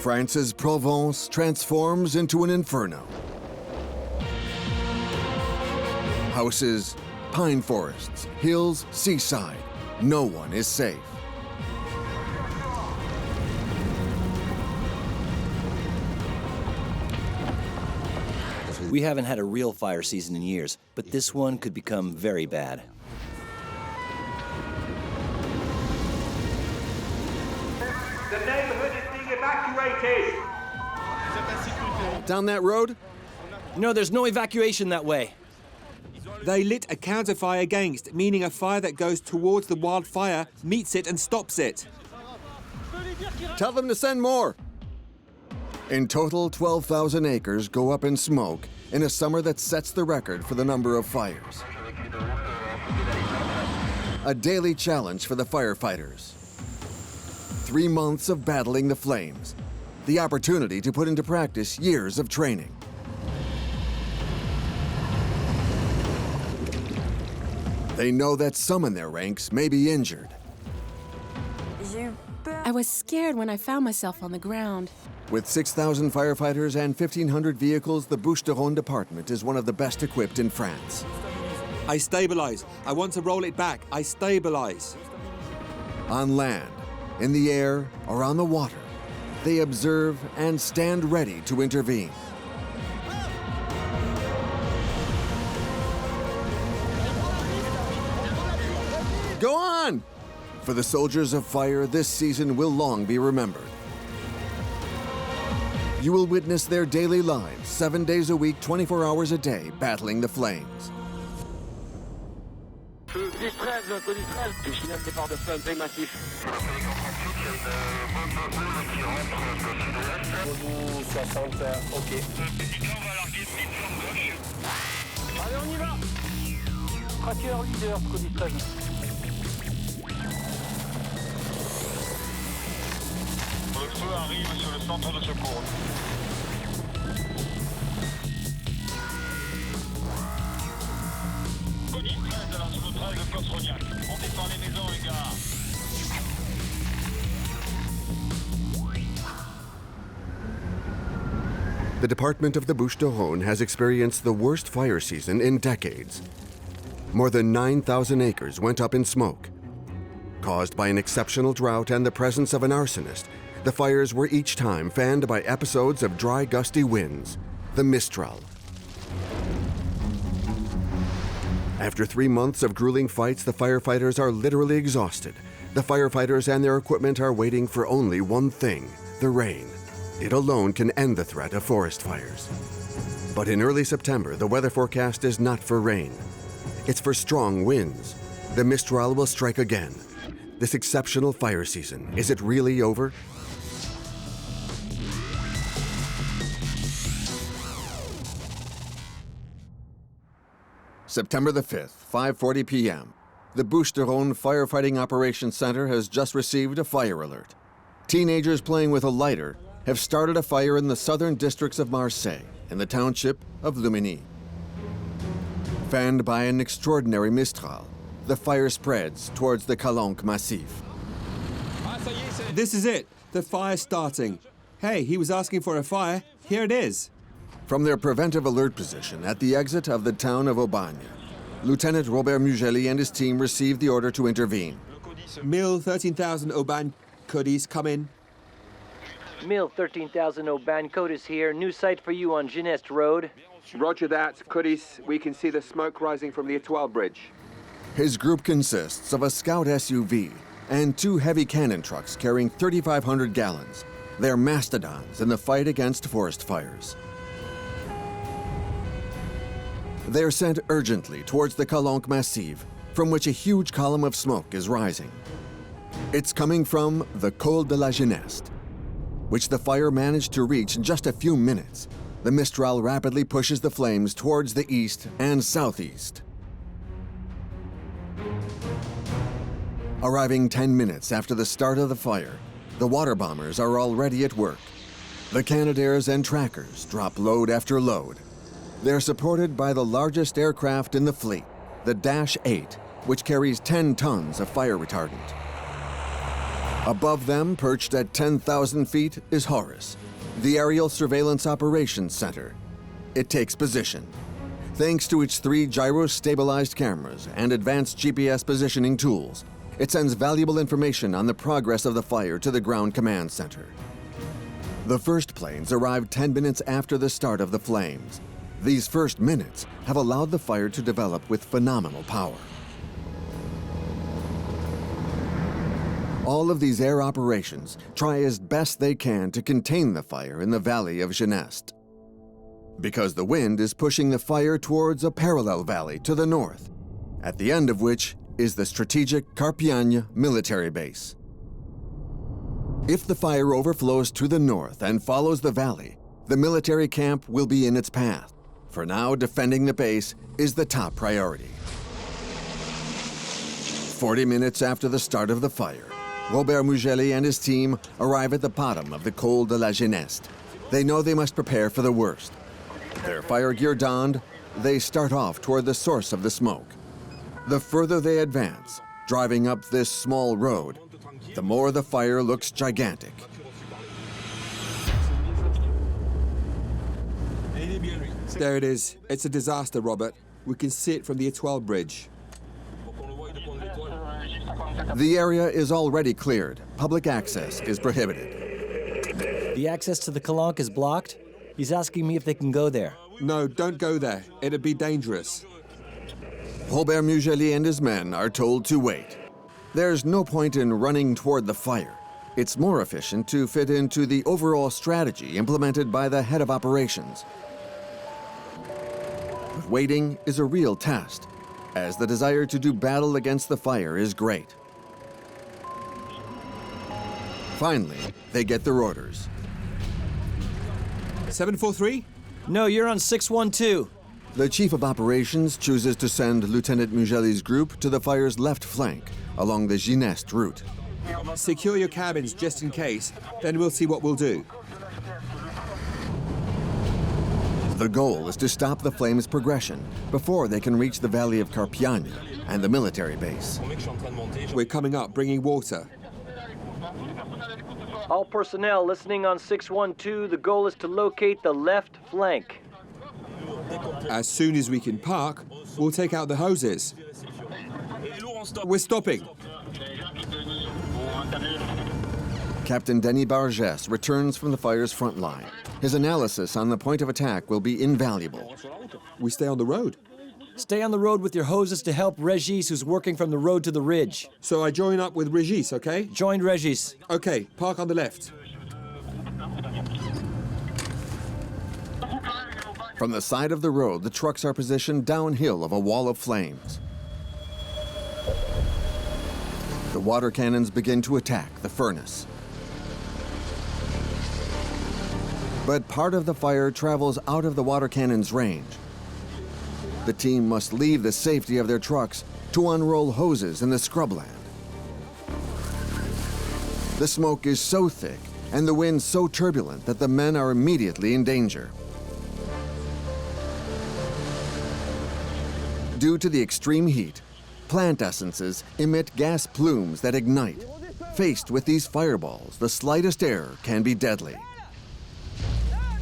France's Provence transforms into an inferno. Houses, pine forests, hills, seaside. No one is safe. We haven't had a real fire season in years, but this one could become very bad. The neighborhood is being evacuated. Down that road? No, there's no evacuation that way. They lit a counter-fire against, meaning a fire that goes towards the wildfire, meets it and stops it. Tell them to send more. In total, 12,000 acres go up in smoke in a summer that sets the record for the number of fires. A daily challenge for the firefighters. 3 months of battling the flames. The opportunity to put into practice years of training. They know that some in their ranks may be injured. I was scared when I found myself on the ground. With 6,000 firefighters and 1,500 vehicles, the Bouches-du-Rhône department is one of the best equipped in France. I stabilize. I want to roll it back. I stabilize. On land, in the air, or on the water, they observe and stand ready to intervene. Go on! For the soldiers of fire, this season will long be remembered. You will witness their daily lives, 7 days a week, 24 hours a day, battling the flames. Mistral, Lieutenant départ de Calanques Massif. OK. On va larguer une petite flamme gauche. Allez, on y va. Tracker leader, Mistral. Le feu arrive sur le centre de secours. Cody 13 à la sous 13 de Cotrognac. On défend les maisons, les gars. The department of the Bouches-du-Rhône has experienced the worst fire season in decades. More than 9,000 acres went up in smoke. Caused by an exceptional drought and the presence of an arsonist, the fires were each time fanned by episodes of dry, gusty winds, the Mistral. After 3 months of grueling fights, the firefighters are literally exhausted. The firefighters and their equipment are waiting for only one thing, the rain. It alone can end the threat of forest fires. But in early September, the weather forecast is not for rain. It's for strong winds. The Mistral will strike again. This exceptional fire season, is it really over? September the 5th, 5:40 p.m. The Bouches-du-Rhône Firefighting Operations Center has just received a fire alert. Teenagers playing with a lighter have started a fire in the southern districts of Marseille, in the township of Luminy. Fanned by an extraordinary Mistral, the fire spreads towards the Calanques Massif. This is it. The fire's starting. Hey, he was asking for a fire. Here it is. From their preventive alert position at the exit of the town of Aubagne, Lieutenant Robert Muelli and his team received the order to intervene. Mill 13,000 Aubagne, Codis, come in. Mill 13,000 Aubagne Codis here. New site for you on Gineste Road. Roger that, Codis. We can see the smoke rising from the Étoile Bridge. His group consists of a scout SUV and 2 heavy cannon trucks carrying 3,500 gallons. They're mastodons in the fight against forest fires. They're sent urgently towards the Calanques Massif, from which a huge column of smoke is rising. It's coming from the Col de la Gineste, which the fire managed to reach in just a few minutes. The Mistral rapidly pushes the flames towards the east and southeast. Arriving 10 minutes after the start of the fire, the water bombers are already at work. The Canadaires and trackers drop load after load. They're supported by the largest aircraft in the fleet, the Dash 8, which carries 10 tons of fire retardant. Above them, perched at 10,000 feet, is Horus, the Aerial Surveillance Operations Center. It takes position. Thanks to its 3 gyro-stabilized cameras and advanced GPS positioning tools, it sends valuable information on the progress of the fire to the ground command center. The first planes arrived 10 minutes after the start of the flames. These first minutes have allowed the fire to develop with phenomenal power. All of these air operations try as best they can to contain the fire in the valley of Gineste, because the wind is pushing the fire towards a parallel valley to the north, at the end of which is the strategic Carpiagne military base. If the fire overflows to the north and follows the valley, the military camp will be in its path. For now, defending the base is the top priority. 40 minutes after the start of the fire, Robert Muelli and his team arrive at the bottom of the Col de la Gineste. They know they must prepare for the worst. Their fire gear donned, they start off toward the source of the smoke. The further they advance, driving up this small road, the more the fire looks gigantic. There it is. It's a disaster, Robert. We can see it from the Étoile Bridge. The area is already cleared. Public access is prohibited. The access to the Calanques is blocked? He's asking me if they can go there. No, don't go there. It'd be dangerous. Robert Muelli and his men are told to wait. There's no point in running toward the fire. It's more efficient to fit into the overall strategy implemented by the head of operations. But waiting is a real test, as the desire to do battle against the fire is great. Finally, they get their orders. 743? No, you're on 612. The chief of operations chooses to send Lieutenant Muelli's group to the fire's left flank along the Gineste route. Secure your cabins just in case, then we'll see what we'll do. The goal is to stop the flames' progression before they can reach the valley of Carpiagne and the military base. We're coming up, bringing water. All personnel listening on 612, the goal is to locate the left flank. As soon as we can park, we'll take out the hoses. We're stopping. Captain Denis Barges returns from the fire's front line. His analysis on the point of attack will be invaluable. We stay on the road. Stay on the road with your hoses to help Regis, who's working from the road to the ridge. So I join up with Regis, okay? Join Regis. Okay, park on the left. From the side of the road, the trucks are positioned downhill of a wall of flames. The water cannons begin to attack the furnace. But part of the fire travels out of the water cannon's range. The team must leave the safety of their trucks to unroll hoses in the scrubland. The smoke is so thick and the wind so turbulent that the men are immediately in danger. Due to the extreme heat, plant essences emit gas plumes that ignite. Faced with these fireballs, the slightest error can be deadly.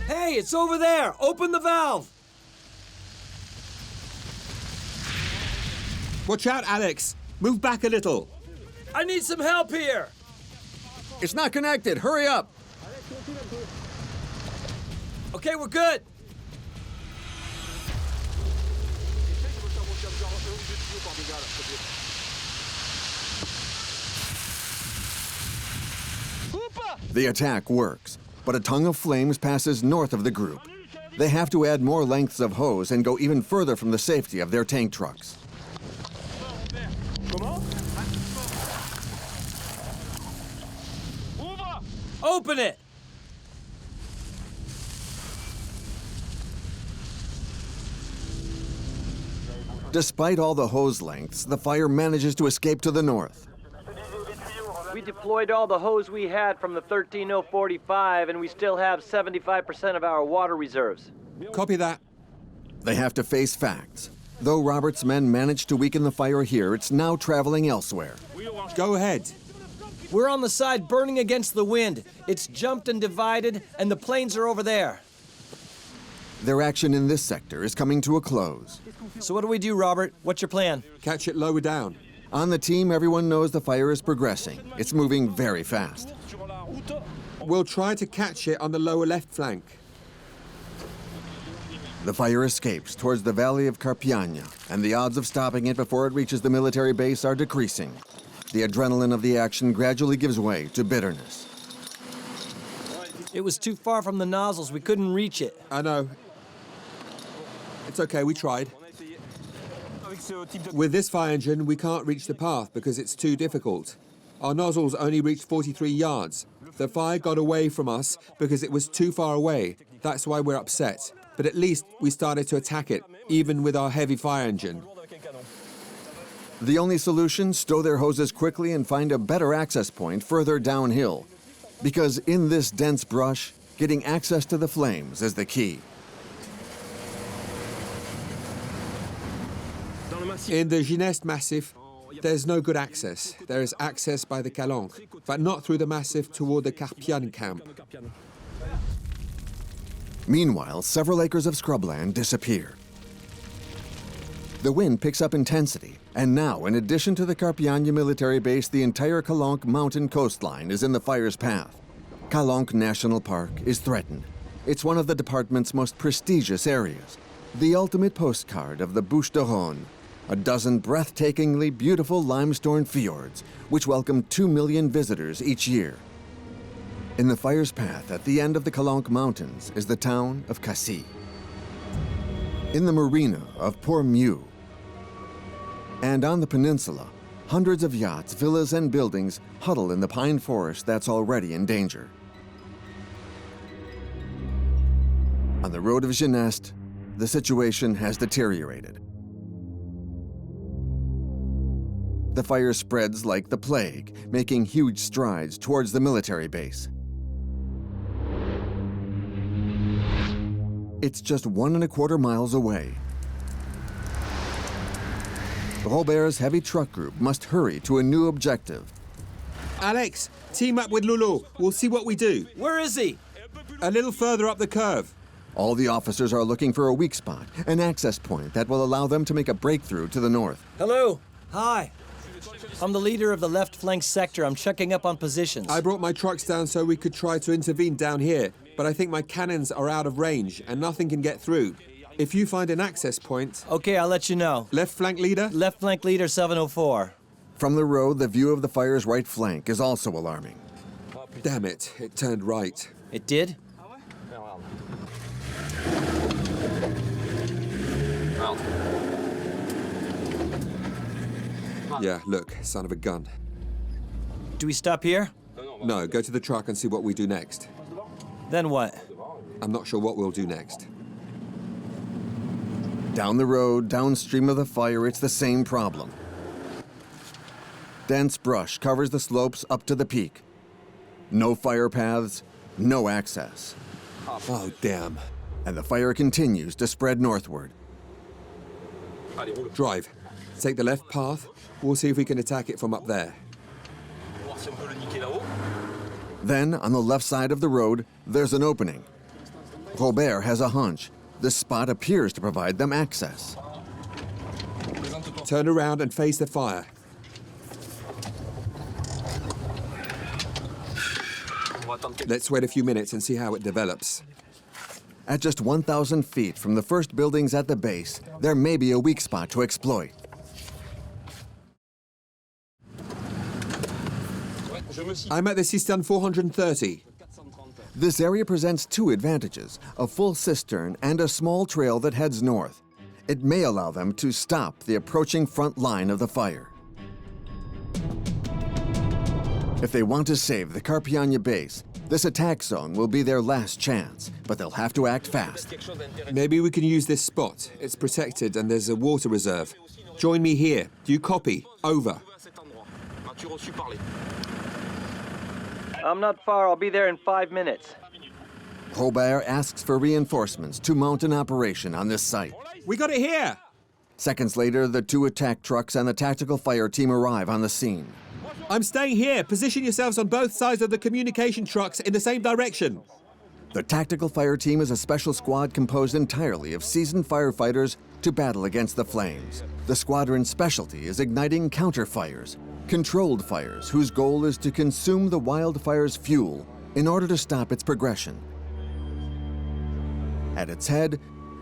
Hey, it's over there! Open the valve! Watch out, Alex. Move back a little. I need some help here! It's not connected. Hurry up! Okay, we're good. The attack works, but a tongue of flames passes north of the group. They have to add more lengths of hose and go even further from the safety of their tank trucks. Open it! Despite all the hose lengths, the fire manages to escape to the north. We deployed all the hose we had from the 13045, and we still have 75% of our water reserves. Copy that. They have to face facts. Though Robert's men managed to weaken the fire here, it's now traveling elsewhere. Go ahead. We're on the side burning against the wind. It's jumped and divided, and the planes are over there. Their action in this sector is coming to a close. So what do we do, Robert? What's your plan? Catch it lower down. On the team, everyone knows the fire is progressing. It's moving very fast. We'll try to catch it on the lower left flank. The fire escapes towards the valley of Carpiagne, and the odds of stopping it before it reaches the military base are decreasing. The adrenaline of the action gradually gives way to bitterness. It was too far from the nozzles. We couldn't reach it. I know. It's okay, we tried. With this fire engine, we can't reach the path because it's too difficult. Our nozzles only reached 43 yards. The fire got away from us because it was too far away. That's why we're upset. But at least we started to attack it, even with our heavy fire engine. The only solution, stow their hoses quickly and find a better access point further downhill. Because in this dense brush, getting access to the flames is the key. In the Calanques Massif, there's no good access. There is access by the Calanques, but not through the massif toward the Carpiagne camp. Meanwhile, several acres of scrubland disappear. The wind picks up intensity, and now, in addition to the Carpiagne military base, the entire Calanques mountain coastline is in the fire's path. Calanques National Park is threatened. It's one of the department's most prestigious areas, the ultimate postcard of the Bouches-du-Rhône, a dozen breathtakingly beautiful limestone fjords, which welcome 2 million visitors each year. In the fire's path at the end of the Calanques Mountains is the town of Cassis. In the marina of Port-Mieux, and on the peninsula, hundreds of yachts, villas, and buildings huddle in the pine forest that's already in danger. On the road of Gineste, the situation has deteriorated. The fire spreads like the plague, making huge strides towards the military base. It's just 1¼ miles away. Robert's heavy truck group must hurry to a new objective. Alex, team up with Lulu. We'll see what we do. Where is he? A little further up the curve. All the officers are looking for a weak spot, an access point that will allow them to make a breakthrough to the north. Hello. Hi. I'm the leader of the left flank sector. I'm checking up on positions. I brought my trucks down so we could try to intervene down here, but I think my cannons are out of range and nothing can get through. If you find an access point... Okay, I'll let you know. Left flank leader? Left flank leader 704. From the road, the view of the fire's right flank is also alarming. Damn it, it turned right. It did? Yeah, look, son of a gun. Do we stop here? No, go to the truck and see what we do next. Then what? I'm not sure what we'll do next. Down the road, downstream of the fire, it's the same problem. Dense brush covers the slopes up to the peak. No fire paths, no access. Oh, damn. And the fire continues to spread northward. Drive. Take the left path. We'll see if we can attack it from up there. Then, on the left side of the road, there's an opening. Robert has a hunch. This spot appears to provide them access. Turn around and face the fire. Let's wait a few minutes and see how it develops. At just 1,000 feet from the first buildings at the base, there may be a weak spot to exploit. I'm at the cistern 430. This area presents two advantages, a full cistern and a small trail that heads north. It may allow them to stop the approaching front line of the fire. If they want to save the Carpiagne base, this attack zone will be their last chance, but they'll have to act fast. Maybe we can use this spot. It's protected and there's a water reserve. Join me here. Do you copy? Over. I'm not far. I'll be there in 5 minutes. Robert asks for reinforcements to mount an operation on this site. We got it here! Seconds later, the two attack trucks and the tactical fire team arrive on the scene. I'm staying here. Position yourselves on both sides of the communication trucks in the same direction. The tactical fire team is a special squad composed entirely of seasoned firefighters to battle against the flames. The squadron's specialty is igniting counter-fires, controlled fires whose goal is to consume the wildfire's fuel in order to stop its progression. At its head,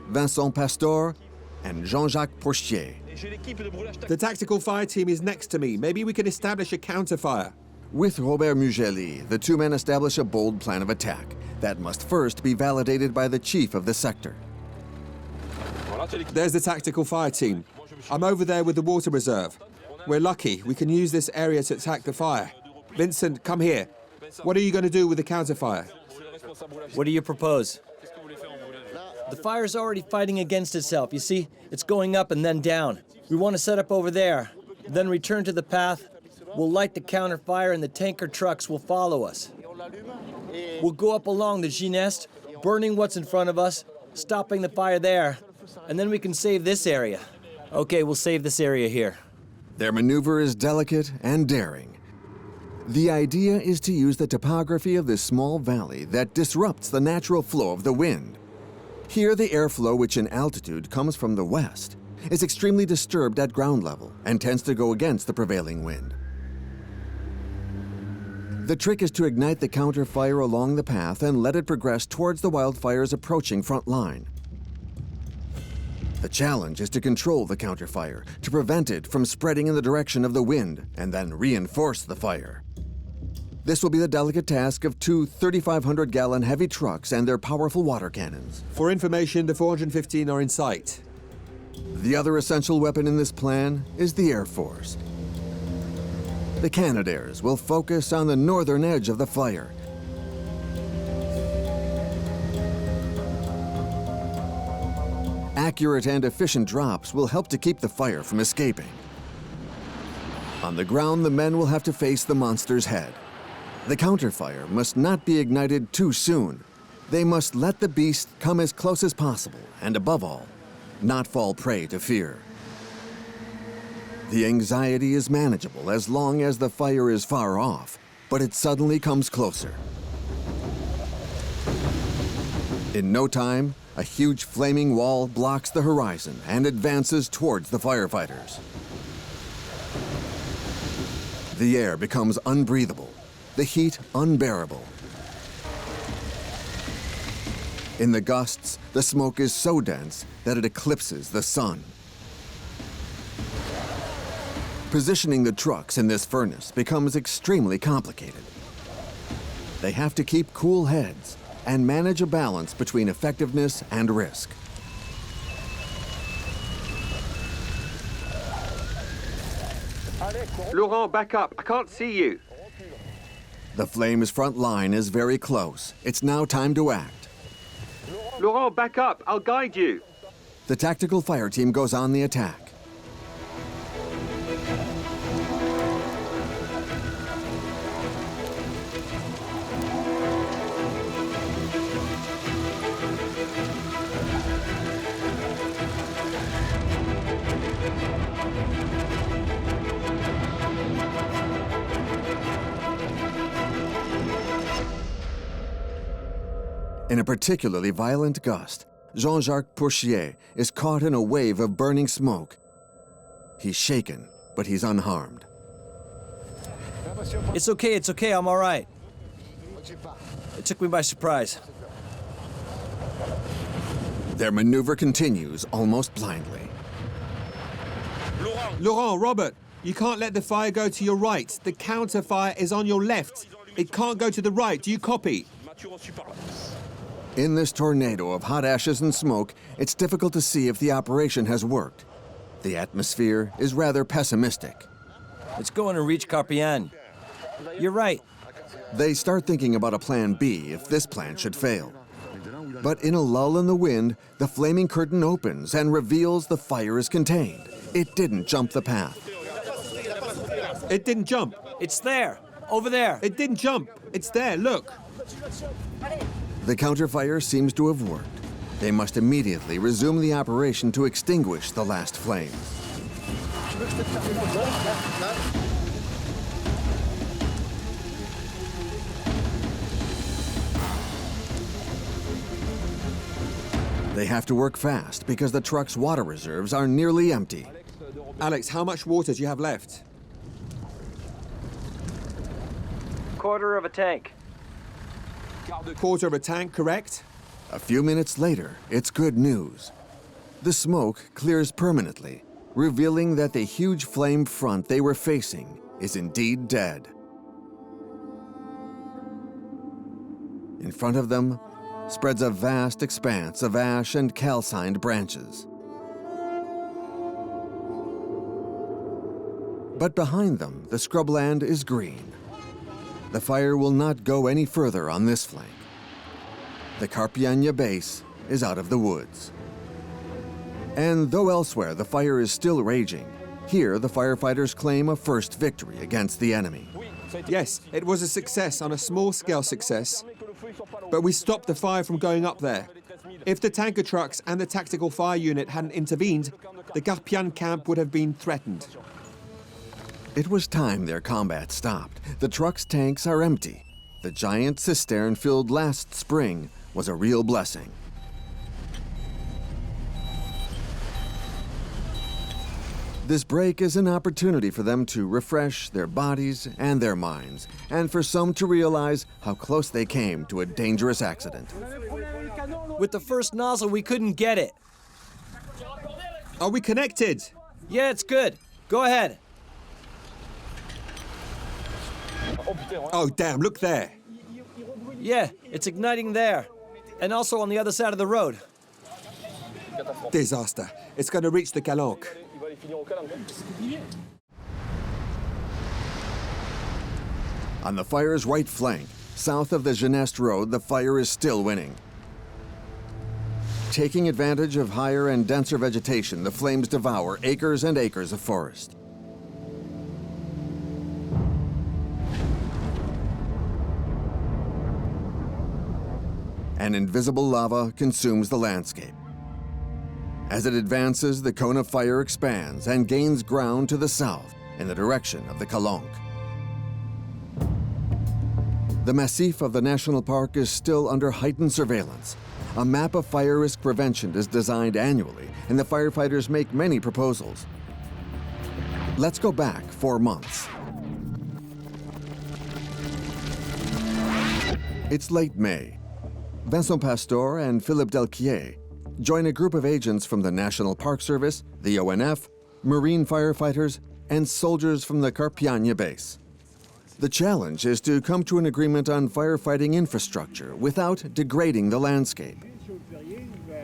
Vincent Pastor and Jean-Jacques Porchier. The tactical fire team is next to me. Maybe we can establish a counter-fire. With Robert Muelli, the two men establish a bold plan of attack that must first be validated by the chief of the sector. There's the tactical fire team. I'm over there with the water reserve. We're lucky. We can use this area to attack the fire. Vincent, come here. What are you going to do with the counter-fire? What do you propose? The fire's already fighting against itself. You see, it's going up and then down. We want to set up over there, then return to the path. We'll light the counter fire and the tanker trucks will follow us. We'll go up along the Gineste, burning what's in front of us, stopping the fire there, and then we can save this area. Okay, we'll save this area here. Their maneuver is delicate and daring. The idea is to use the topography of this small valley that disrupts the natural flow of the wind. Here, the airflow, which in altitude comes from the west, is extremely disturbed at ground level and tends to go against the prevailing wind. The trick is to ignite the counter fire along the path and let it progress towards the wildfire's approaching front line. The challenge is to control the counter fire, to prevent it from spreading in the direction of the wind and then reinforce the fire. This will be the delicate task of two 3,500-gallon heavy trucks and their powerful water cannons. For information, the 415 are in sight. The other essential weapon in this plan is the Air Force. The Canadaires will focus on the northern edge of the fire. Accurate and efficient drops will help to keep the fire from escaping. On the ground, the men will have to face the monster's head. The counterfire must not be ignited too soon. They must let the beast come as close as possible, and above all, not fall prey to fear. The anxiety is manageable as long as the fire is far off, but it suddenly comes closer. In no time, a huge flaming wall blocks the horizon and advances towards the firefighters. The air becomes unbreathable, the heat unbearable. In the gusts, the smoke is so dense that it eclipses the sun. Positioning the trucks in this furnace becomes extremely complicated. They have to keep cool heads and manage a balance between effectiveness and risk. Laurent, back up. I can't see you. The flame's front line is very close. It's now time to act. Laurent, back up. I'll guide you. The tactical fire team goes on the attack. In a particularly violent gust, Jean-Jacques Porchier is caught in a wave of burning smoke. He's shaken, but he's unharmed. It's okay, I'm all right. It took me by surprise. Their maneuver continues almost blindly. Laurent, Robert, you can't let the fire go to your right. The counter fire is on your left. It can't go to the right. Do you copy? In this tornado of hot ashes and smoke, it's difficult to see if the operation has worked. The atmosphere is rather pessimistic. It's going to reach Carpiagne. You're right. They start thinking about a plan B if this plan should fail. But in a lull in the wind, the flaming curtain opens and reveals the fire is contained. It didn't jump the path. It didn't jump. It's there, over there. It didn't jump. It's there, look. The counterfire seems to have worked. They must immediately resume the operation to extinguish the last flames. They have to work fast because the truck's water reserves are nearly empty. Alex, how much water do you have left? Quarter of a tank. Quarter of a tank, correct? A few minutes later, it's good news. The smoke clears permanently, revealing that the huge flame front they were facing is indeed dead. In front of them spreads a vast expanse of ash and calcined branches. But behind them, the scrubland is green. The fire will not go any further on this flank. The Carpiagne base is out of the woods. And though elsewhere the fire is still raging, here the firefighters claim a first victory against the enemy. Yes, it was a success, on a small-scale success, but we stopped the fire from going up there. If the tanker trucks and the tactical fire unit hadn't intervened, the Carpiagne camp would have been threatened. It was time their combat stopped. The truck's tanks are empty. The giant cistern filled last spring was a real blessing. This break is an opportunity for them to refresh their bodies and their minds, and for some to realize how close they came to a dangerous accident. With the first nozzle, we couldn't get it. Are we connected? Yeah, it's good. Go ahead. Oh, damn, look there. Yeah, it's igniting there. And also on the other side of the road. Disaster. It's going to reach the Calanques. On the fire's right flank, south of the Geneste Road, the fire is still winning. Taking advantage of higher and denser vegetation, the flames devour acres and acres of forest. And invisible lava consumes the landscape. As it advances, the cone of fire expands and gains ground to the south in the direction of the Calanques. The Massif of the national park is still under heightened surveillance. A map of fire risk prevention is designed annually, and the firefighters make many proposals. Let's go back 4 months. It's late May. Vincent Pastor and Philippe Delquier join a group of agents from the National Park Service, the ONF, marine firefighters, and soldiers from the Carpiagne base. The challenge is to come to an agreement on firefighting infrastructure without degrading the landscape.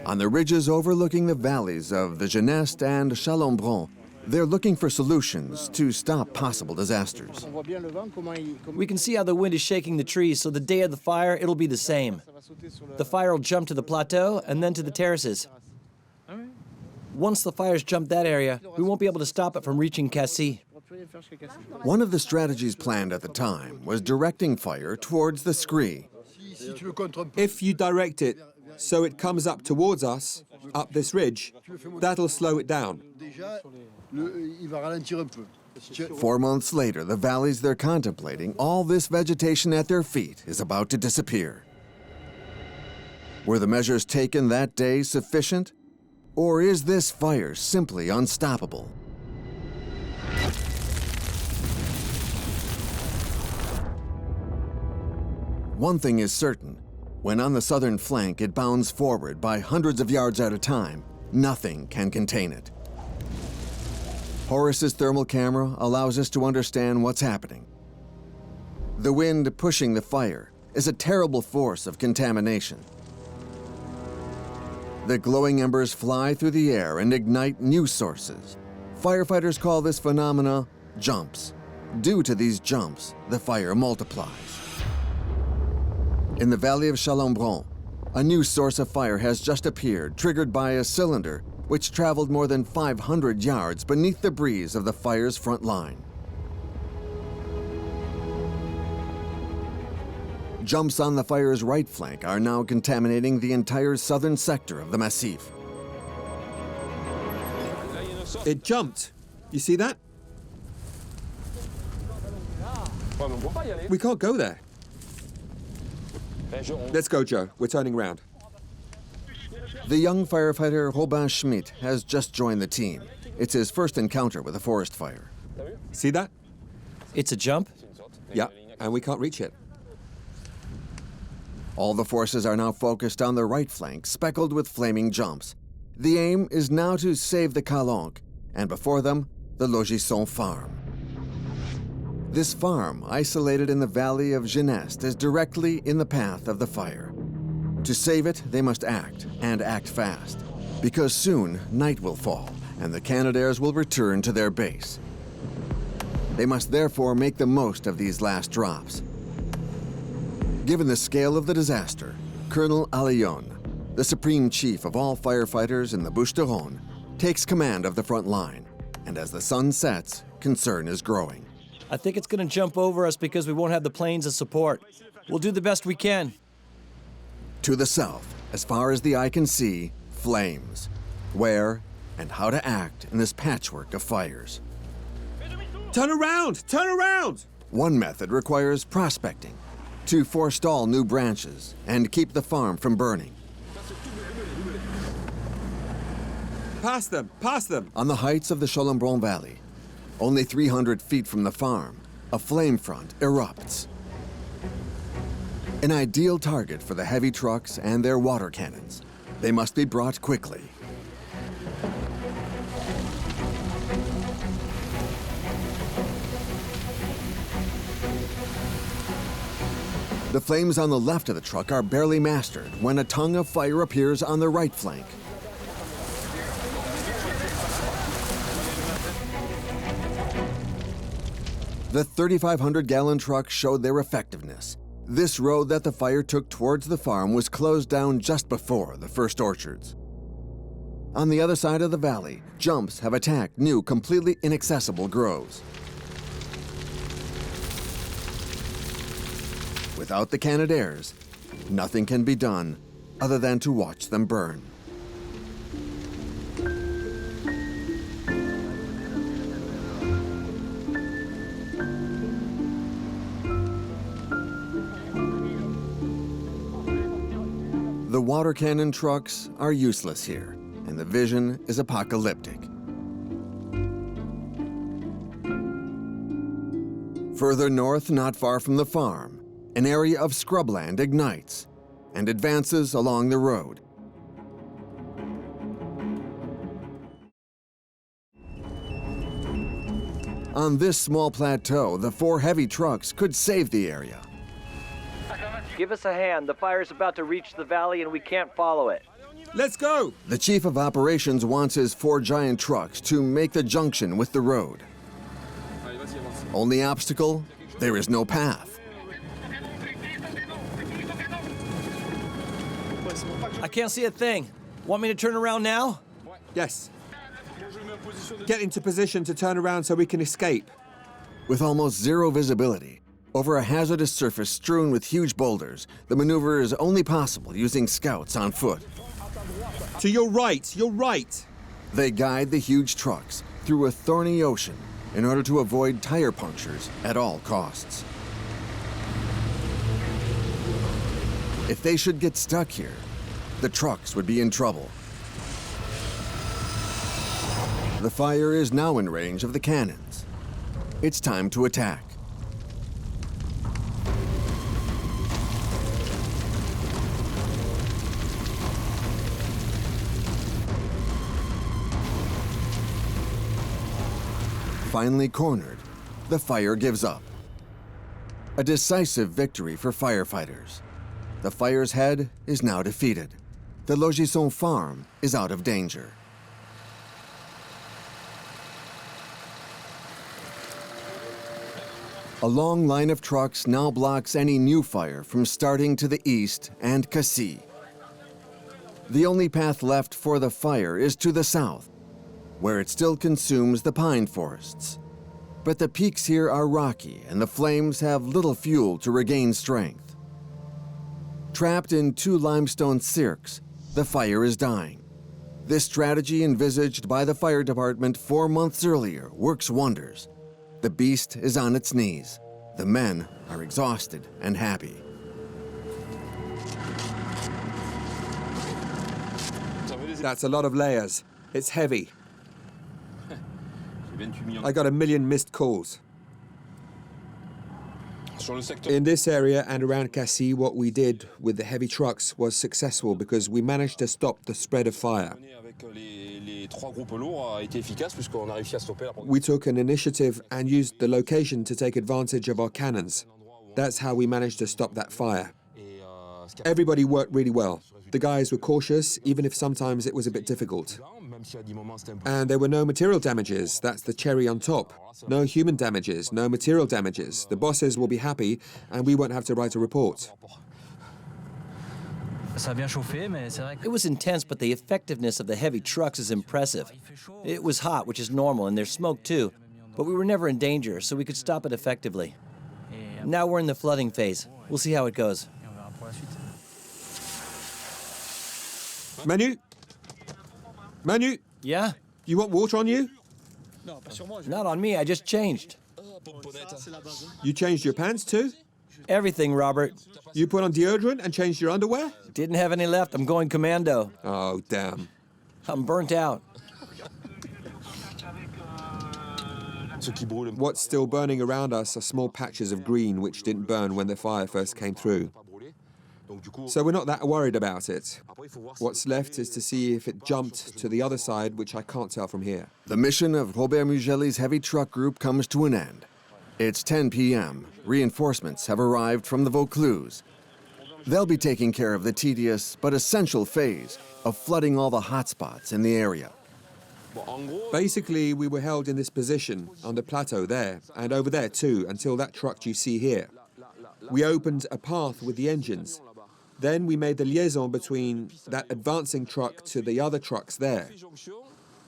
On the ridges overlooking the valleys of the Geneste and Chalon-Bron, they're looking for solutions to stop possible disasters. We can see how the wind is shaking the trees, so the day of the fire, it'll be the same. The fire will jump to the plateau and then to the terraces. Once the fires jump that area, we won't be able to stop it from reaching Cassis. One of the strategies planned at the time was directing fire towards the scree. If you direct it so it comes up towards us, up this ridge, that'll slow it down. 4 months later, the valleys they're contemplating, all this vegetation at their feet is about to disappear. Were the measures taken that day sufficient? Or is this fire simply unstoppable? One thing is certain. When on the southern flank it bounds forward by hundreds of yards at a time, nothing can contain it. Horace's thermal camera allows us to understand what's happening. The wind pushing the fire is a terrible force of contamination. The glowing embers fly through the air and ignite new sources. Firefighters call this phenomena jumps. Due to these jumps, the fire multiplies. In the valley of Chalon-Bron, a new source of fire has just appeared, triggered by a cylinder which traveled more than 500 yards beneath the breeze of the fire's front line. Jumps on the fire's right flank are now contaminating the entire southern sector of the Massif. It jumped. You see that? We can't go there. Let's go, Joe. We're turning round. The young firefighter Robin Schmidt has just joined the team. It's his first encounter with a forest fire. See that? It's a jump? Yeah, and we can't reach it. All the forces are now focused on the right flank, speckled with flaming jumps. The aim is now to save the Calanques, and before them, the Lojison farm. This farm, isolated in the valley of Geneste, is directly in the path of the fire. To save it, they must act, and act fast, because soon night will fall, and the Canadaires will return to their base. They must therefore make the most of these last drops. Given the scale of the disaster, Colonel Lojison, the supreme chief of all firefighters in the Bouches-du-Rhône, takes command of the front line, and as the sun sets, concern is growing. I think it's gonna jump over us because we won't have the planes as support. We'll do the best we can. To the south, as far as the eye can see, flames. Where and how to act in this patchwork of fires. Turn around! Turn around! One method requires prospecting, to forestall new branches and keep the farm from burning. Pass them! Pass them! On the heights of the Chalembron Valley, only 300 feet from the farm, a flame front erupts. An ideal target for the heavy trucks and their water cannons. They must be brought quickly. The flames on the left of the truck are barely mastered when a tongue of fire appears on the right flank. The 3,500-gallon truck showed their effectiveness. This road that the fire took towards the farm was closed down just before the first orchards. On the other side of the valley, jumps have attacked new, completely inaccessible groves. Without the Canadaires, nothing can be done other than to watch them burn. The water cannon trucks are useless here, and the vision is apocalyptic. Further north, not far from the farm, an area of scrubland ignites and advances along the road. On this small plateau, the 4 heavy trucks could save the area. Give us a hand. The fire's about to reach the valley and we can't follow it. Let's go! The chief of operations wants his 4 giant trucks to make the junction with the road. Only obstacle, there is no path. I can't see a thing. Want me to turn around now? Yes. Get into position to turn around so we can escape. With almost zero visibility, over a hazardous surface strewn with huge boulders, the maneuver is only possible using scouts on foot. To your right, your right! They guide the huge trucks through a thorny ocean in order to avoid tire punctures at all costs. If they should get stuck here, the trucks would be in trouble. The fire is now in range of the cannons. It's time to attack. Finally cornered, the fire gives up. A decisive victory for firefighters. The fire's head is now defeated. The Lojison farm is out of danger. A long line of trucks now blocks any new fire from starting to the east and Cassis. The only path left for the fire is to the south, where it still consumes the pine forests. But the peaks here are rocky and the flames have little fuel to regain strength. Trapped in 2 limestone cirques, the fire is dying. This strategy envisaged by the fire department 4 months earlier works wonders. The beast is on its knees. The men are exhausted and happy. That's a lot of layers. It's heavy. I got 1 million missed calls. In this area and around Cassis, what we did with the heavy trucks was successful because we managed to stop the spread of fire. We took an initiative and used the location to take advantage of our cannons. That's how we managed to stop that fire. Everybody worked really well. The guys were cautious, even if sometimes it was a bit difficult. And there were no material damages. That's the cherry on top. No human damages, no material damages. The bosses will be happy, and we won't have to write a report. It was intense, but the effectiveness of the heavy trucks is impressive. It was hot, which is normal, and there's smoke too. But we were never in danger, so we could stop it effectively. Now we're in the flooding phase. We'll see how it goes. Manu? Manu? Yeah? You want water on you? Not on me, I just changed. You changed your pants too? Everything, Robert. You put on deodorant and changed your underwear? Didn't have any left, I'm going commando. Oh, damn. I'm burnt out. What's still burning around us are small patches of green which didn't burn when the fire first came through. So we're not that worried about it. What's left is to see if it jumped to the other side, which I can't tell from here. The mission of Robert Muelli's heavy truck group comes to an end. It's 10 p.m. Reinforcements have arrived from the Vaucluse. They'll be taking care of the tedious but essential phase of flooding all the hotspots in the area. Basically, we were held in this position on the plateau there, and over there too, until that truck you see here. We opened a path with the engines. Then we made the liaison between that advancing truck to the other trucks there.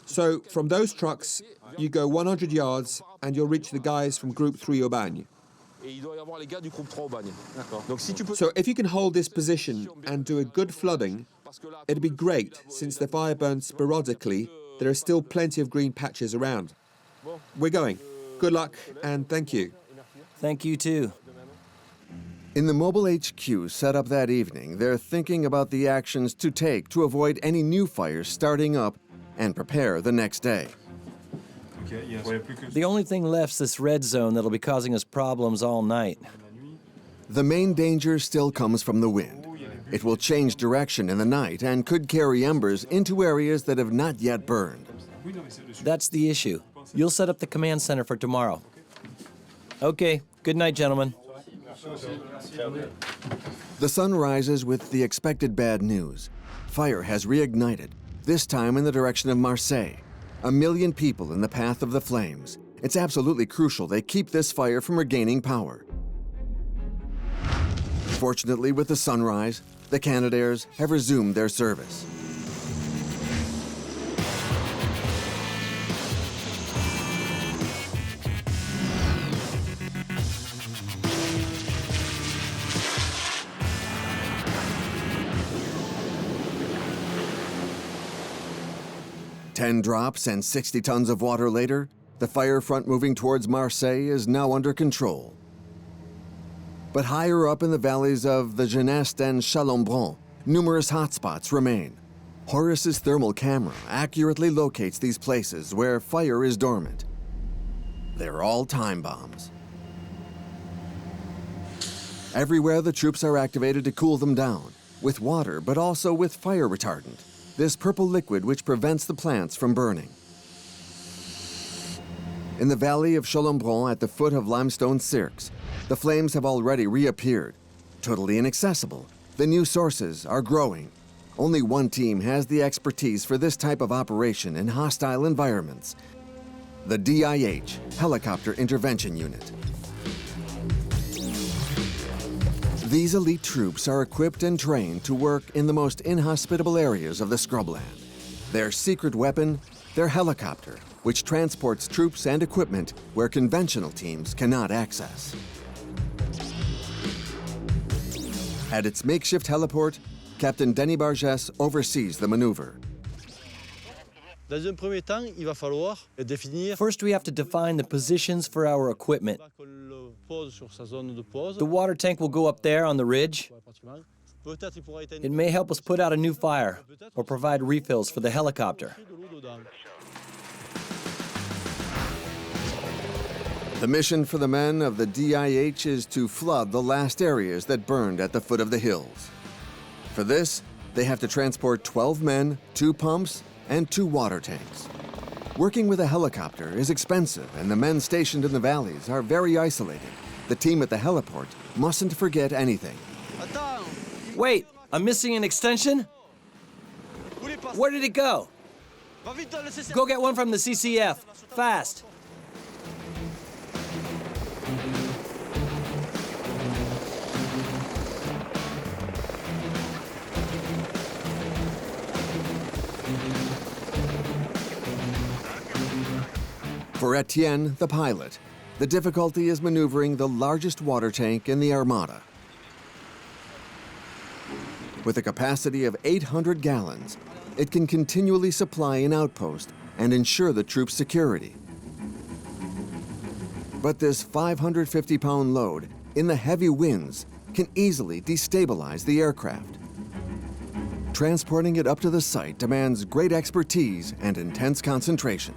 So from those trucks, you go 100 yards and you'll reach the guys from Group 3 Aubagne. So if you can hold this position and do a good flooding, it'd be great. Since the fire burns sporadically, there are still plenty of green patches around. We're going. Good luck and thank you. Thank you too. In the mobile HQ set up that evening, they're thinking about the actions to take to avoid any new fires starting up and prepare the next day. The only thing left's this red zone that'll be causing us problems all night. The main danger still comes from the wind. It will change direction in the night and could carry embers into areas that have not yet burned. That's the issue. You'll set up the command center for tomorrow. Okay, good night, gentlemen. The sun rises with the expected bad news. Fire has reignited, this time in the direction of Marseille. 1 million people in the path of the flames. It's absolutely crucial they keep this fire from regaining power. Fortunately, with the sunrise, the Canadaires have resumed their service. Ten drops and 60 tons of water later, the fire front moving towards Marseille is now under control. But higher up in the valleys of the Geneste and Chalampron, numerous hotspots remain. Horace's thermal camera accurately locates these places where fire is dormant. They're all time bombs. Everywhere the troops are activated to cool them down, with water but also with fire retardant. This purple liquid which prevents the plants from burning. In the valley of Chalampron at the foot of limestone cirques, the flames have already reappeared. Totally inaccessible, the new sources are growing. Only one team has the expertise for this type of operation in hostile environments. The DIH, Helicopter Intervention Unit. These elite troops are equipped and trained to work in the most inhospitable areas of the scrubland. Their secret weapon, their helicopter, which transports troops and equipment where conventional teams cannot access. At its makeshift heliport, Captain Denis Bargès oversees the maneuver. First, we have to define the positions for our equipment. The water tank will go up there on the ridge. It may help us put out a new fire or provide refills for the helicopter. The mission for the men of the DIH is to flood the last areas that burned at the foot of the hills. For this, they have to transport 12 men, 2 pumps, and 2 water tanks. Working with a helicopter is expensive, and the men stationed in the valleys are very isolated. The team at the heliport mustn't forget anything. Wait, I'm missing an extension? Where did it go? Go get one from the CCF, fast. For Etienne, the pilot, the difficulty is maneuvering the largest water tank in the Armada. With a capacity of 800 gallons, it can continually supply an outpost and ensure the troops' security. But this 550-pound load, in the heavy winds, can easily destabilize the aircraft. Transporting it up to the site demands great expertise and intense concentration.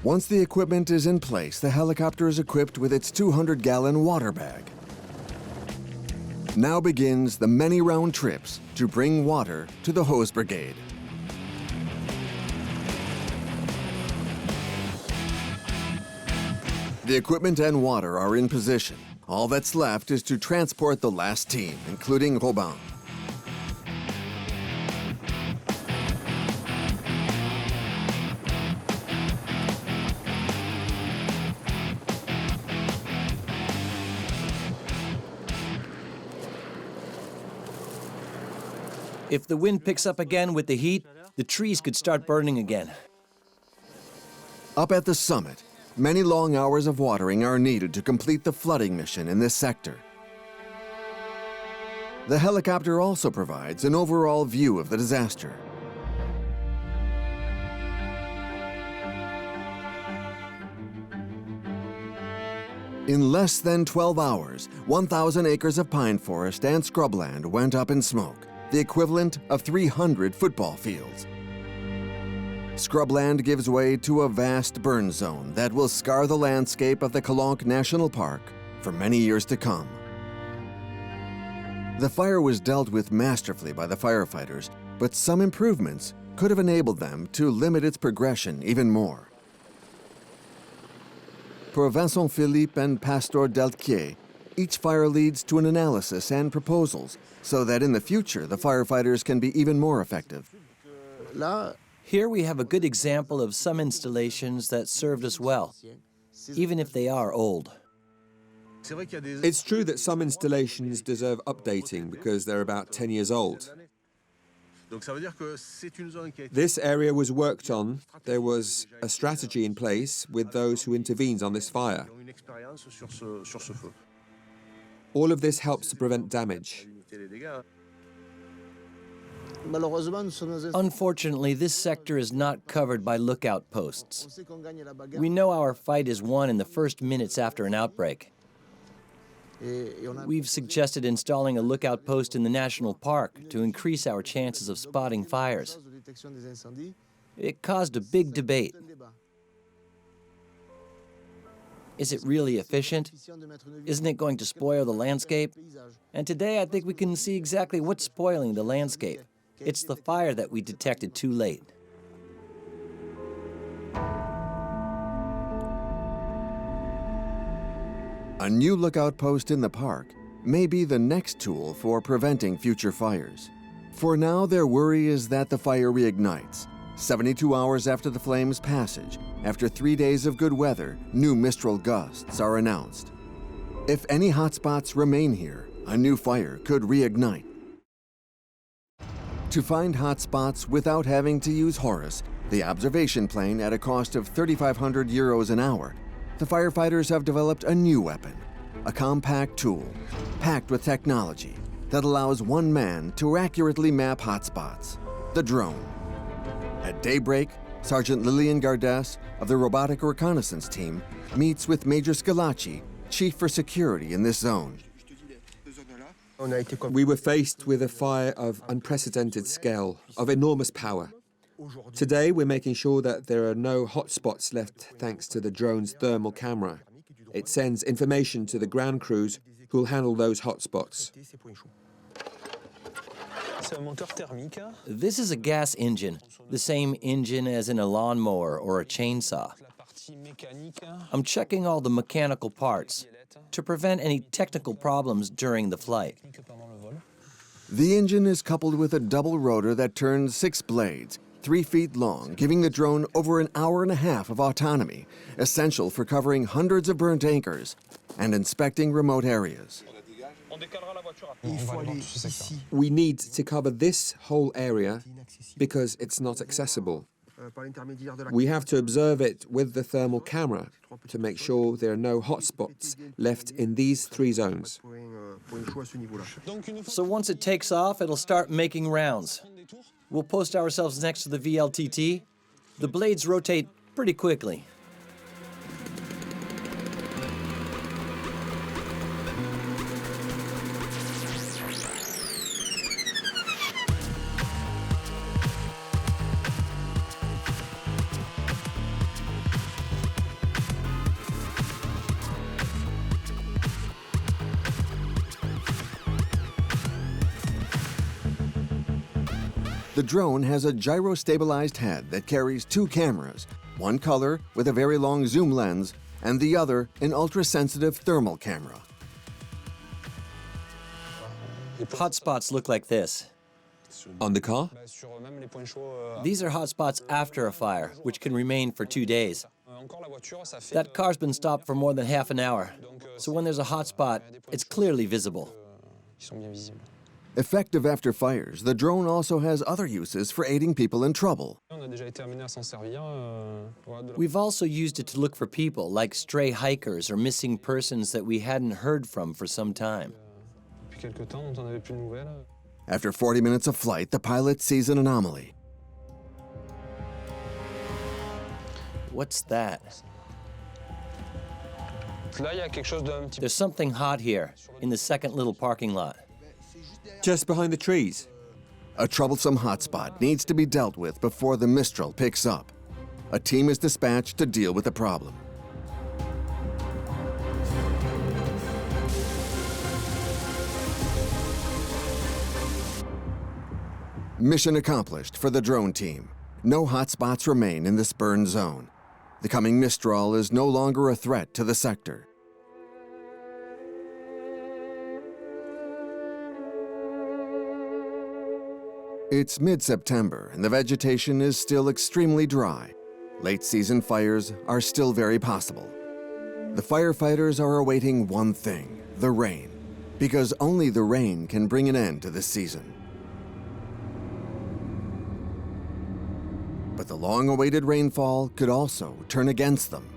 Once the equipment is in place, the helicopter is equipped with its 200-gallon water bag. Now begins the many round trips to bring water to the hose brigade. The equipment and water are in position. All that's left is to transport the last team, including Robin. If the wind picks up again with the heat, the trees could start burning again. Up at the summit, many long hours of watering are needed to complete the flooding mission in this sector. The helicopter also provides an overall view of the disaster. In less than 12 hours, 1,000 acres of pine forest and scrubland went up in smoke, the equivalent of 300 football fields. Scrubland gives way to a vast burn zone that will scar the landscape of the Calanques National Park for many years to come. The fire was dealt with masterfully by the firefighters, but some improvements could have enabled them to limit its progression even more. For Vincent Philippe and Pastor Delquier, each fire leads to an analysis and proposals so that in the future the firefighters can be even more effective. Here we have a good example of some installations that served us well, even if they are old. It's true that some installations deserve updating because they're about 10 years old. This area was worked on. There was a strategy in place with those who intervened on this fire. All of this helps to prevent damage. Unfortunately, this sector is not covered by lookout posts. We know our fight is won in the first minutes after an outbreak. We've suggested installing a lookout post in the national park to increase our chances of spotting fires. It caused a big debate. Is it really efficient? Isn't it going to spoil the landscape? And today I think we can see exactly what's spoiling the landscape. It's the fire that we detected too late. A new lookout post in the park may be the next tool for preventing future fires. For now, their worry is that the fire reignites. 72 hours after the flame's passage, after 3 days of good weather, new Mistral gusts are announced. If any hotspots remain here, a new fire could reignite. To find hotspots without having to use Horus, the observation plane at a cost of 3,500 euros an hour, the firefighters have developed a new weapon, a compact tool, packed with technology that allows one man to accurately map hotspots, the drone. At daybreak, Sergeant Lilian Gardès of the Robotic Reconnaissance Team meets with Major Scalacci, Chief for Security in this zone. We were faced with a fire of unprecedented scale, of enormous power. Today, we're making sure that there are no hotspots left thanks to the drone's thermal camera. It sends information to the ground crews who'll handle those hotspots. This is a gas engine, the same engine as in a lawnmower or a chainsaw. I'm checking all the mechanical parts to prevent any technical problems during the flight. The engine is coupled with a double rotor that turns 6 blades, 3 feet long, giving the drone over an hour and a half of autonomy, essential for covering hundreds of burnt anchors and inspecting remote areas. We need to cover this whole area because it's not accessible. We have to observe it with the thermal camera to make sure there are no hotspots left in these 3 zones. So once it takes off, it'll start making rounds. We'll post ourselves next to the VLTT. The blades rotate pretty quickly. The drone has a gyro-stabilized head that carries 2 cameras, one color with a very long zoom lens, and the other an ultra-sensitive thermal camera. Hotspots look like this. On the car? These are hotspots after a fire, which can remain for 2 days. That car's been stopped for more than half an hour, so when there's a hotspot, it's clearly visible. Effective after fires, the drone also has other uses for aiding people in trouble. We've also used it to look for people, like stray hikers or missing persons that we hadn't heard from for some time. After 40 minutes of flight, the pilot sees an anomaly. What's that? There's something hot here, in the second little parking lot. Just behind the trees. A troublesome hotspot needs to be dealt with before the Mistral picks up. A team is dispatched to deal with the problem. Mission accomplished for the drone team. No hotspots remain in this burn zone. The coming Mistral is no longer a threat to the sector. It's mid-September and the vegetation is still extremely dry. Late-season fires are still very possible. The firefighters are awaiting one thing, the rain, because only the rain can bring an end to this season. But the long-awaited rainfall could also turn against them.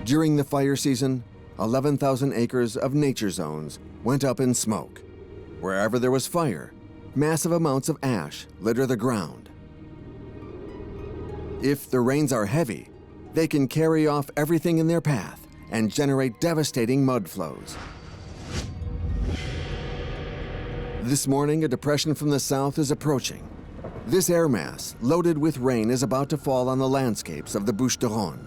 During the fire season, 11,000 acres of nature zones went up in smoke. Wherever there was fire, massive amounts of ash litter the ground. If the rains are heavy, they can carry off everything in their path and generate devastating mud flows. This morning, a depression from the south is approaching. This air mass, loaded with rain, is about to fall on the landscapes of the Bouches-du-Rhône.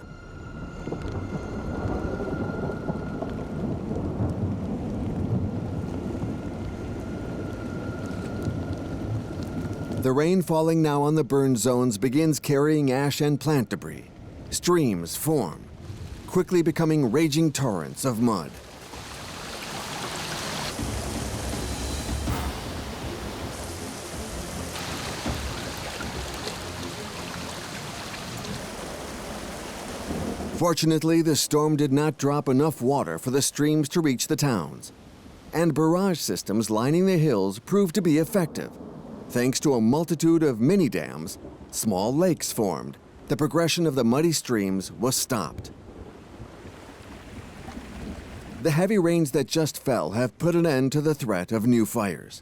The rain falling now on the burn zones begins carrying ash and plant debris. Streams form, quickly becoming raging torrents of mud. Fortunately, the storm did not drop enough water for the streams to reach the towns, and barrage systems lining the hills proved to be effective. Thanks to a multitude of mini dams, small lakes formed. The progression of the muddy streams was stopped. The heavy rains that just fell have put an end to the threat of new fires.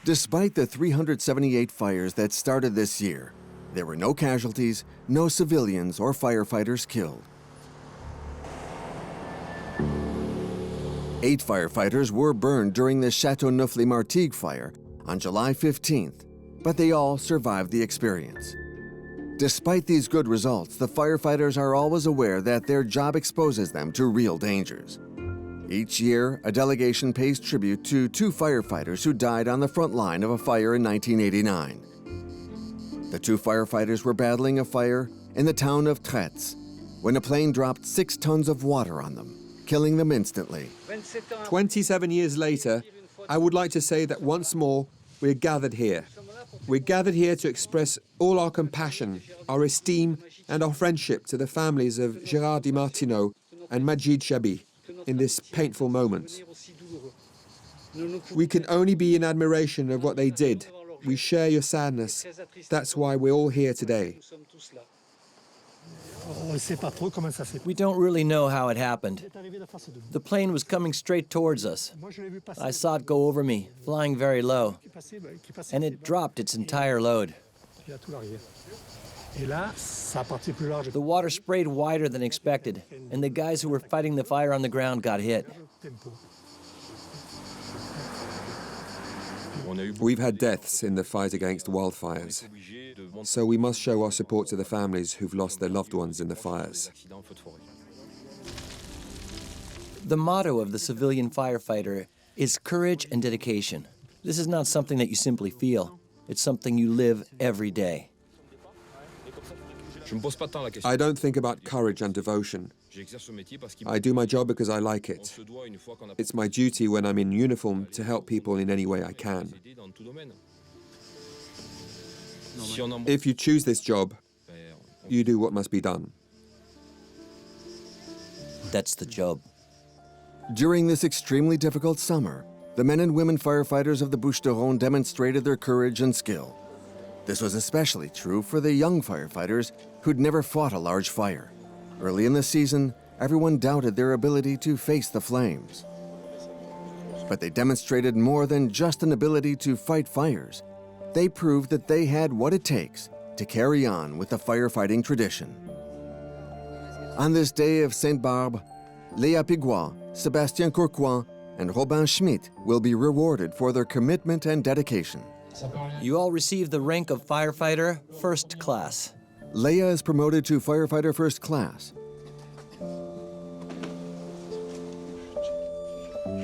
Despite the 378 fires that started this year, there were no casualties, no civilians or firefighters killed. 8 firefighters were burned during the Châteauneuf-les-Martigues fire on July 15th, but they all survived the experience. Despite these good results, the firefighters are always aware that their job exposes them to real dangers. Each year, a delegation pays tribute to 2 firefighters who died on the front line of a fire in 1989. The 2 firefighters were battling a fire in the town of Tretz when a plane dropped 6 tons of water on them, killing them instantly. 27 years later, I would like to say that once more, we're gathered here. We're gathered here to express all our compassion, our esteem, and our friendship to the families of Gérard Di Martino and Majid Chabi in this painful moment. We can only be in admiration of what they did. We share your sadness. That's why we're all here today. We don't really know how it happened. The plane was coming straight towards us. I saw it go over me, flying very low, and it dropped its entire load. The water sprayed wider than expected, and the guys who were fighting the fire on the ground got hit. We've had deaths in the fight against wildfires, so we must show our support to the families who've lost their loved ones in the fires. The motto of the civilian firefighter is courage and dedication. This is not something that you simply feel. It's something you live every day. I don't think about courage and devotion. I do my job because I like it. It's my duty when I'm in uniform to help people in any way I can. If you choose this job, you do what must be done. That's the job. During this extremely difficult summer, the men and women firefighters of the Bouches-du-Rhône demonstrated their courage and skill. This was especially true for the young firefighters who'd never fought a large fire. Early in the season, everyone doubted their ability to face the flames. But they demonstrated more than just an ability to fight fires. They proved that they had what it takes to carry on with the firefighting tradition. On this day of Sainte-Barbe, Léa Piguat, Sébastien Courcoing, and Robin Schmidt will be rewarded for their commitment and dedication. You all received the rank of firefighter first class. Léa is promoted to firefighter first class.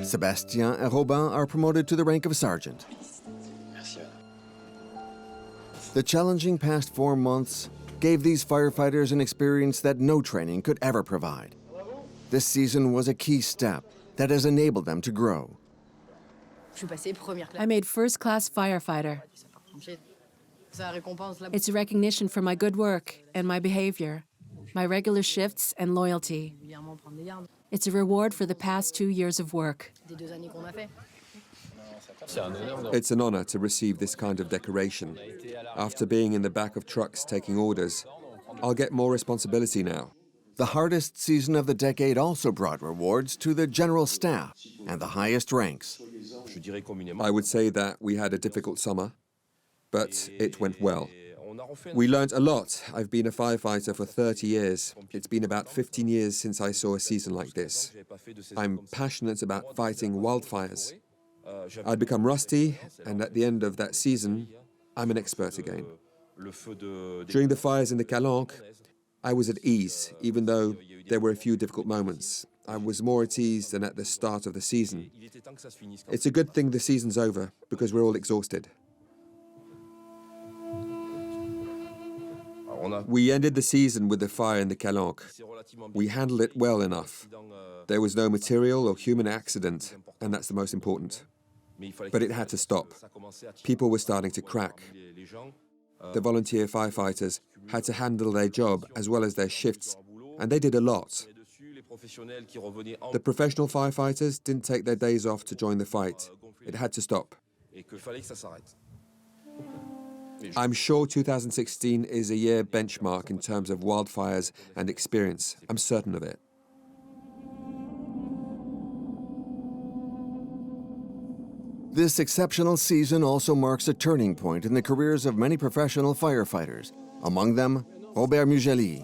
Sébastien and Robin are promoted to the rank of sergeant. The challenging past 4 months gave these firefighters an experience that no training could ever provide. This season was a key step that has enabled them to grow. I made first-class firefighter. It's a recognition for my good work and my behavior, my regular shifts and loyalty. It's a reward for the past 2 years of work. It's an honor to receive this kind of decoration. After being in the back of trucks taking orders, I'll get more responsibility now. The hardest season of the decade also brought rewards to the general staff and the highest ranks. I would say that we had a difficult summer, but it went well. We learned a lot. I've been a firefighter for 30 years. It's been about 15 years since I saw a season like this. I'm passionate about fighting wildfires. I'd become rusty, and at the end of that season, I'm an expert again. During the fires in the Calanques, I was at ease, even though there were a few difficult moments. I was more at ease than at the start of the season. It's a good thing the season's over, because we're all exhausted. We ended the season with the fire in the Calanques. We handled it well enough. There was no material or human accident, and that's the most important. But it had to stop. People were starting to crack. The volunteer firefighters had to handle their job as well as their shifts, and they did a lot. The professional firefighters didn't take their days off to join the fight. It had to stop. I'm sure 2016 is a year benchmark in terms of wildfires and experience. I'm certain of it. This exceptional season also marks a turning point in the careers of many professional firefighters, among them Robert Muelli.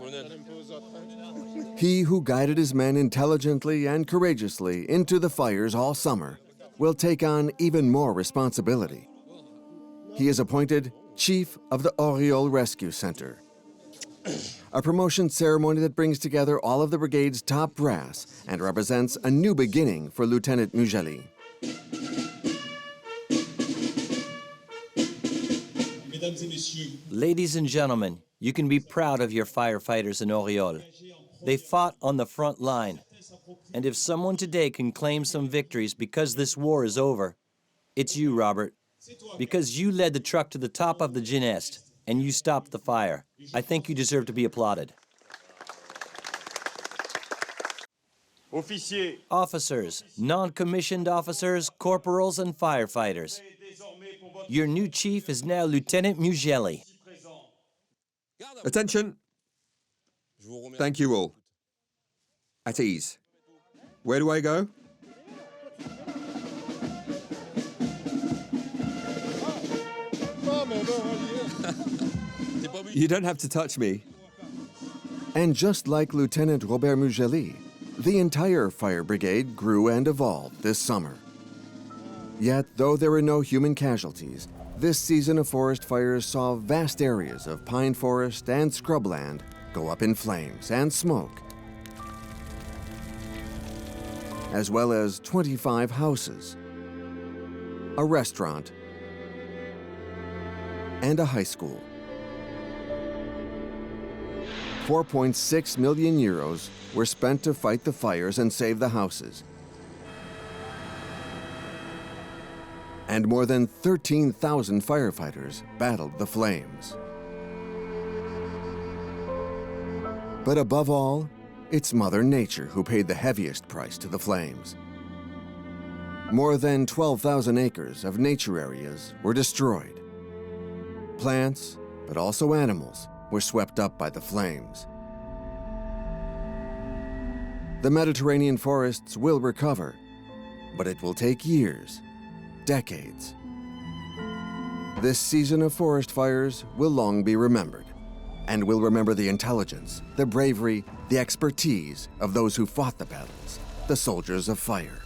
He who guided his men intelligently and courageously into the fires all summer will take on even more responsibility. He is appointed Chief of the Oriol Rescue Center, a promotion ceremony that brings together all of the brigade's top brass and represents a new beginning for Lieutenant Muelli. Ladies and gentlemen, you can be proud of your firefighters in Oriol. They fought on the front line. And if someone today can claim some victories because this war is over, it's you, Robert. Because you led the truck to the top of the Gineste and you stopped the fire. I think you deserve to be applauded. Officers, non-commissioned officers, corporals, and firefighters. Your new chief is now Lieutenant Muelli. Attention! Thank you all. At ease. Where do I go? You don't have to touch me. And just like Lieutenant Robert Muelli, the entire fire brigade grew and evolved this summer. Yet, though there were no human casualties, this season of forest fires saw vast areas of pine forest and scrubland go up in flames and smoke, as well as 25 houses, a restaurant, and a high school. 4.6 million euros were spent to fight the fires and save the houses. And more than 13,000 firefighters battled the flames. But above all, it's Mother Nature who paid the heaviest price to the flames. More than 12,000 acres of nature areas were destroyed. Plants, but also animals, were swept up by the flames. The Mediterranean forests will recover, but it will take years, decades. This season of forest fires will long be remembered, and will remember the intelligence, the bravery, the expertise of those who fought the battles, the soldiers of fire.